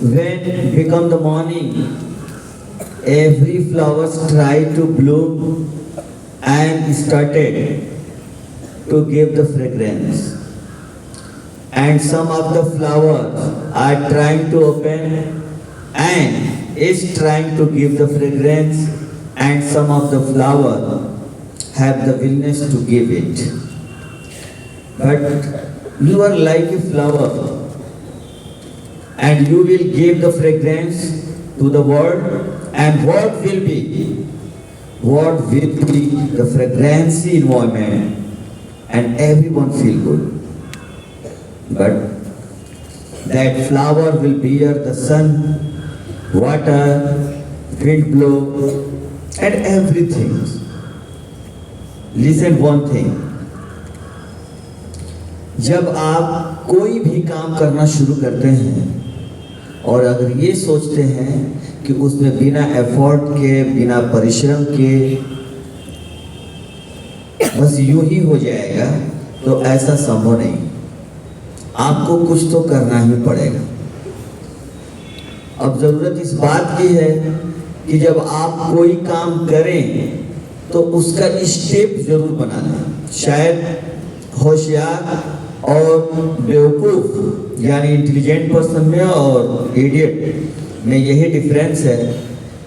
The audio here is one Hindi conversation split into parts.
when become the morning, every flowers try to bloom and started to give the fragrance. And some of the flowers are trying to open and is trying to give the fragrance, and some of the flower have the willingness to give it. But you are like a flower and you will give the fragrance to the world, and what will be? What will be the fragrance environment, and everyone feel good. But that flower will bear the sun, water, wind blow, and everything. Listen one thing. जब आप कोई भी काम करना शुरू करते हैं और अगर ये सोचते हैं कि उसमें बिना एफर्ट के, बिना परिश्रम के बस यूं ही हो जाएगा, तो ऐसा संभव नहीं। आपको कुछ तो करना ही पड़ेगा। अब जरूरत इस बात की है कि जब आप कोई काम करें तो उसका स्टेप जरूर बना लें। शायद होशियार और बेवकूफ यानी इंटेलिजेंट पर्सन में और इडियट में यही डिफरेंस है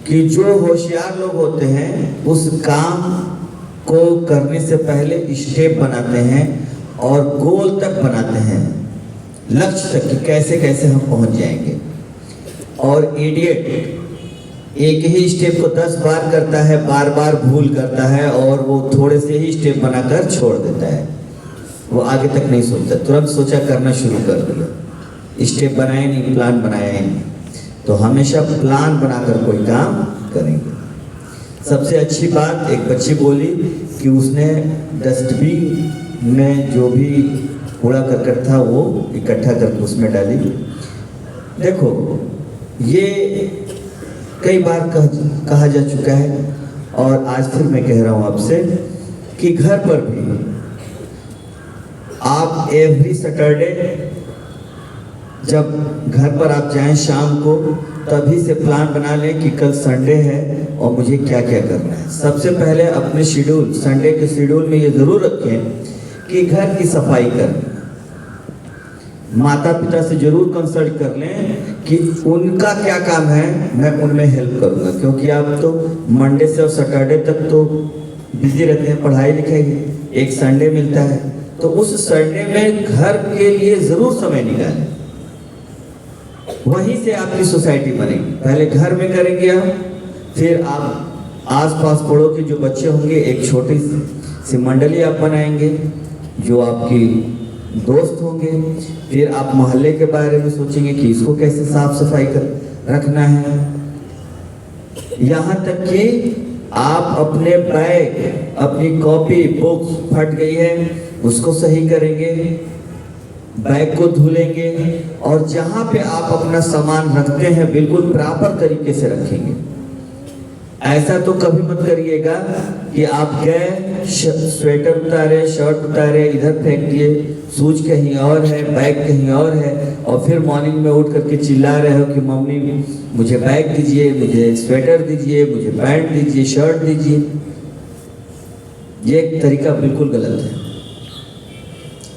कि जो होशियार लोग होते हैं उस काम को करने से पहले स्टेप बनाते हैं और गोल तक बनाते हैं, लक्ष्य तक कि कैसे कैसे हम पहुंच जाएंगे। और इडियट एक ही स्टेप को 10 बार करता है, बार बार भूल करता है और वो थोड़े से ही स्टेप बनाकर छोड़ देता है। वो आगे तक नहीं सोचता, तुरंत सोचा करना शुरू कर दिया, स्टेप बनाया नहीं, प्लान बनाया ही नहीं। तो हमेशा प्लान बनाकर कोई काम करेंगे। सबसे अच्छी बात एक बच्ची बोली कि उसने डस्टबिन में जो भी कूड़ा करकट था वो इकट्ठा करके उसमें डाली। देखो, ये कई बार कहा जा चुका है और आज फिर मैं कह रहा हूँ आपसे कि घर पर भी आप एवरी सैटरडे जब घर पर आप जाएं शाम को, तभी से प्लान बना लें कि कल संडे है और मुझे क्या क्या करना है। सबसे पहले अपने शेड्यूल, संडे के शेड्यूल में ये जरूर रखें कि घर की सफाई करनी। माता पिता से जरूर कंसल्ट कर लें कि उनका क्या काम है, मैं उनमें हेल्प करूंगा, क्योंकि आप तो मंडे से और सैटरडे तक तो बिजी रहते हैं पढ़ाई लिखाई में। एक संडे मिलता है तो उस संडे में घर के लिए जरूर समय निकालें। वहीं से आपकी सोसाइटी बनेगी। पहले घर में करेंगे आप, फिर आप आसपास पड़ोस के जो बच्चे होंगे एक छोटी सी मंडली आप बनाएंगे जो आपकी दोस्त होंगे। फिर आप मोहल्ले के बारे में सोचेंगे कि इसको कैसे साफ सफाई कर रखना है। यहाँ तक कि आप अपने बैग, अपनी कॉपी, बुक्स फट गई है उसको सही करेंगे, बैग को धुलेंगे और जहाँ पे आप अपना सामान रखते हैं बिल्कुल प्रॉपर तरीके से रखेंगे। ऐसा तो कभी मत करिएगा कि आप गए, स्वेटर उतारे, शर्ट उतारे, इधर फेंक दिए, शूज कहीं और है, बैग कहीं और है और फिर मॉर्निंग में उठ करके चिल्ला रहे हो कि मम्मी मुझे बैग दीजिए, मुझे स्वेटर दीजिए, मुझे पैंट दीजिए, शर्ट दीजिए। ये तरीका बिल्कुल गलत है।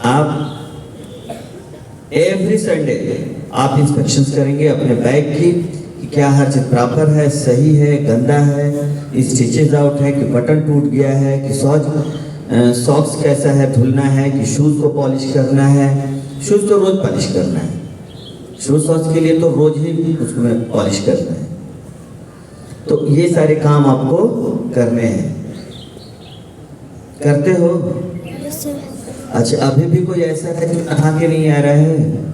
आप एवरी संडे आप इंस्पेक्शंस करेंगे अपने बैग की कि क्या हर चीज प्रॉपर है, सही है, गंदा है, स्टिचेज आउट है कि बटन टूट गया है, कि सॉक्स कैसा है, धुलना है कि शूज को पॉलिश करना है। शूज तो रोज पॉलिश करना है, शूज सॉक्स के लिए तो रोज ही उसमें पॉलिश करना है। तो ये सारे काम आपको करने हैं। करते हो? अच्छा, अभी भी कोई ऐसा है जो नहा के नहीं आ रहा है?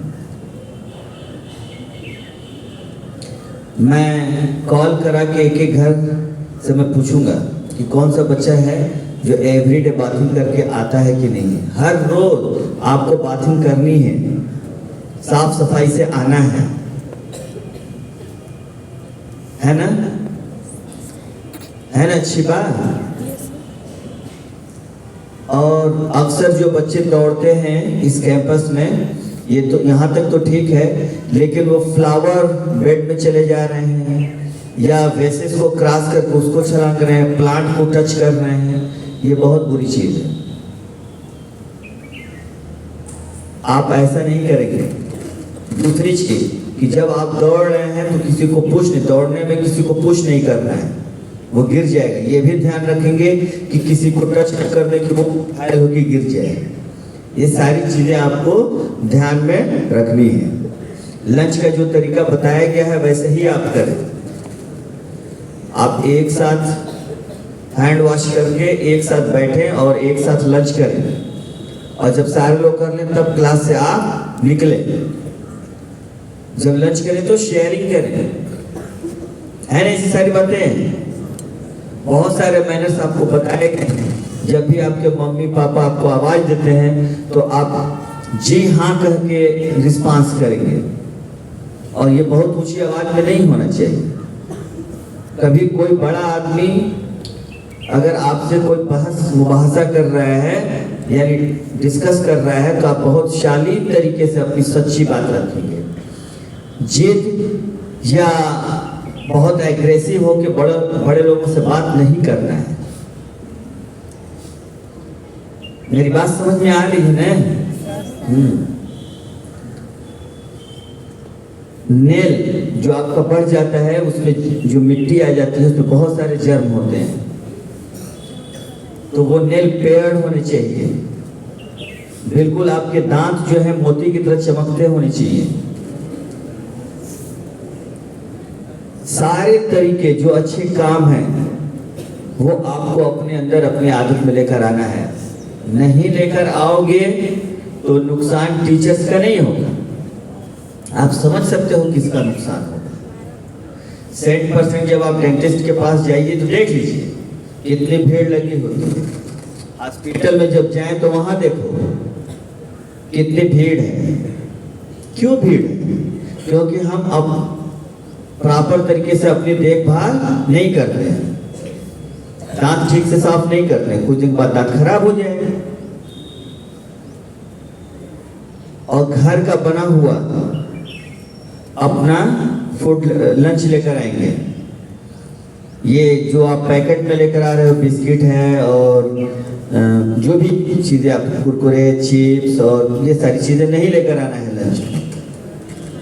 मैं कॉल करा के एक एक घर से मैं पूछूंगा कि कौन सा बच्चा है जो एवरीडे बाथिंग करके आता है कि नहीं। हर रोज आपको बाथिंग करनी है, साफ सफाई से आना है ना? है ना? अच्छी बात। और अक्सर जो बच्चे दौड़ते हैं इस कैंपस में, ये तो यहाँ तक तो ठीक है लेकिन वो फ्लावर बेड में चले जा रहे हैं, या वेसेस को क्रॉस करके उसको छलांग रहे हैं, प्लांट को टच कर रहे हैं, ये बहुत बुरी चीज है। आप ऐसा नहीं करेंगे। दूसरी चीज कि जब आप दौड़ रहे हैं तो किसी को पुश नहीं, दौड़ने में किसी को पुश नहीं करना है, वो गिर जाएगा। ये भी ध्यान रखेंगे कि किसी को टच न करने की, वो घायल होकर गिर जाए। ये सारी चीजें आपको ध्यान में रखनी है। लंच का जो तरीका बताया गया है वैसे ही आप करें। आप एक साथ हैंड वॉश करके एक साथ बैठें और एक साथ लंच करें, और जब सारे लोग कर लें तब क्लास से आप निकले। जब लंच करें तो शेयरिंग करें, है ना? ऐसी सारी बातें, बहुत सारे मैनर्स आपको बताए गए हैं। जब भी आपके मम्मी पापा आपको आवाज देते हैं तो आप जी हाँ कह के रिस्पांस करेंगे, और ये बहुत ऊंची आवाज में नहीं होना चाहिए। कभी कोई बड़ा आदमी अगर आपसे कोई बहस मुबाहसा कर रहा है, यानी डिस्कस कर रहा है, तो आप बहुत शालीन तरीके से अपनी सच्ची बात रखेंगे। जिद या बहुत एग्रेसिव हो के बड़े लोगों से बात नहीं करना है। मेरी बात समझ में आ रही है ना? नेल जो आपका बढ़ जाता है, उसमें जो मिट्टी आ जाती है उसमें बहुत सारे जर्म होते हैं, तो वो नेल पेयर्ड होने चाहिए। बिल्कुल आपके दांत जो है मोती की तरह चमकते होने चाहिए। सारे तरीके जो अच्छे काम हैं वो आपको अपने अंदर अपनी आदत में लेकर आना है। नहीं लेकर आओगे तो नुकसान टीचर्स का नहीं होगा, आप समझ सकते हो किसका नुकसान होगा। 100% जब आप डेंटिस्ट के पास जाइए तो देख लीजिए कितनी भीड़ लगी होती है। हॉस्पिटल में जब जाएं तो वहां देखो कितनी भीड़ है। क्यों भीड़ है? क्योंकि हम अब प्रॉपर तरीके से अपनी देखभाल नहीं करते हैं, दांत ठीक से साफ नहीं करते, कुछ दिन बाद दांत खराब हो जाएगा। और घर का बना हुआ अपना फूड लंच लेकर आएंगे। ये जो आप पैकेट में लेकर आ रहे हो, बिस्किट है और जो भी चीजें आप, कुरकुरे, चिप्स और ये सारी चीजें नहीं लेकर आना है लंच में।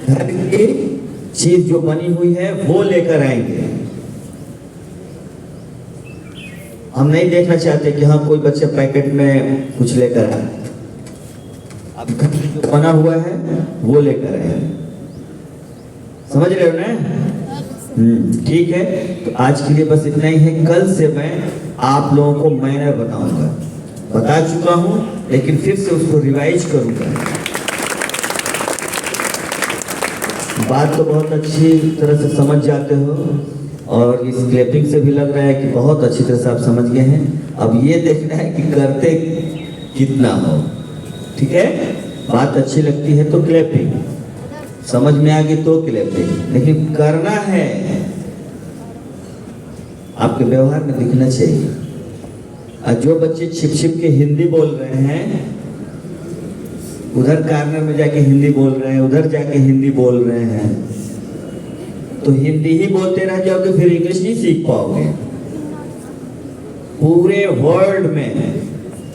घर की चीज जो बनी हुई है वो लेकर आएंगे। हम नहीं देखना चाहते कि हाँ कोई बच्चे पैकेट में कुछ लेकर आए, अब घर में जो बना हुआ है वो लेकर आए। समझ रहे हो ना? ठीक है, तो आज के लिए बस इतना ही है। कल से मैं आप लोगों को मैनर बताऊंगा, बता चुका हूं लेकिन फिर से उसको रिवाइज करूंगा। बात तो बहुत अच्छी तरह से समझ जाते हो, और इस क्लैपिंग से भी लग रहा है कि बहुत अच्छी तरह से आप समझ गए हैं। अब ये देखना है कि करते कितना हो। ठीक है, बात अच्छी लगती है तो क्लैपिंग, समझ में आ गई तो क्लैपिंग, लेकिन करना है आपके व्यवहार में दिखना चाहिए। और जो बच्चे छिप छिप के हिंदी बोल रहे हैं, उधर कार्नर में जाके हिंदी बोल रहे हैं, उधर जाके हिंदी बोल रहे हैं, तो हिंदी ही बोलते रह जाओगे, फिर इंग्लिश नहीं सीख पाओगे। पूरे वर्ल्ड में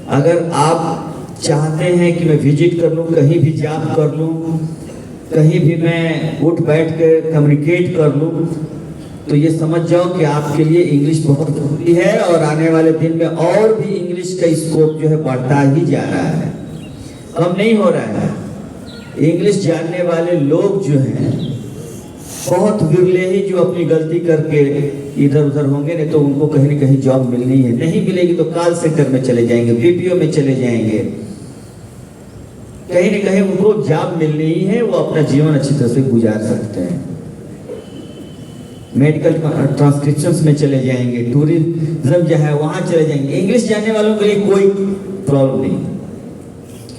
अगर आप चाहते हैं कि मैं विजिट कर लूं, कहीं भी जॉब कर लूं, कहीं भी मैं उठ बैठ कर कम्युनिकेट कर लूं, तो ये समझ जाओ कि आपके लिए इंग्लिश बहुत जरूरी है। और आने वाले दिन में और भी इंग्लिश का स्कोप जो है बढ़ता ही जा रहा है, कम नहीं हो रहा है। इंग्लिश जानने वाले लोग जो हैं बहुत विरले ही जो अपनी गलती करके इधर उधर होंगे, नहीं तो उनको कहीं न कहीं जॉब मिलनी है। नहीं मिलेगी तो कॉल सेंटर में चले जाएंगे, बीपीओ में चले जाएंगे, कहीं न कहीं उनको जॉब मिलनी ही है, वो अपना जीवन अच्छी तरह से गुजार सकते हैं। मेडिकल ट्रांसक्रिप्शंस में चले जाएंगे, टूरिज्म जो है वहां चले जाएंगे। इंग्लिश जानने वालों के लिए कोई प्रॉब्लम नहीं।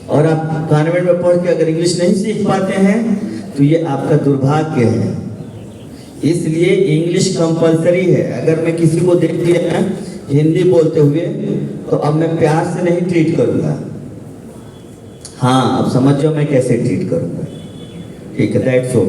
और आप कॉन्वेंट में पढ़ के अगर इंग्लिश नहीं सीख पाते हैं तो ये आपका दुर्भाग्य है। इसलिए इंग्लिश कंपलसरी है। अगर मैं किसी को देख लिया हिंदी बोलते हुए तो अब मैं प्यार से नहीं ट्रीट करूंगा। हाँ, अब समझ जाओ मैं कैसे ट्रीट करूंगा। ठीक है, दैट्स ऑल।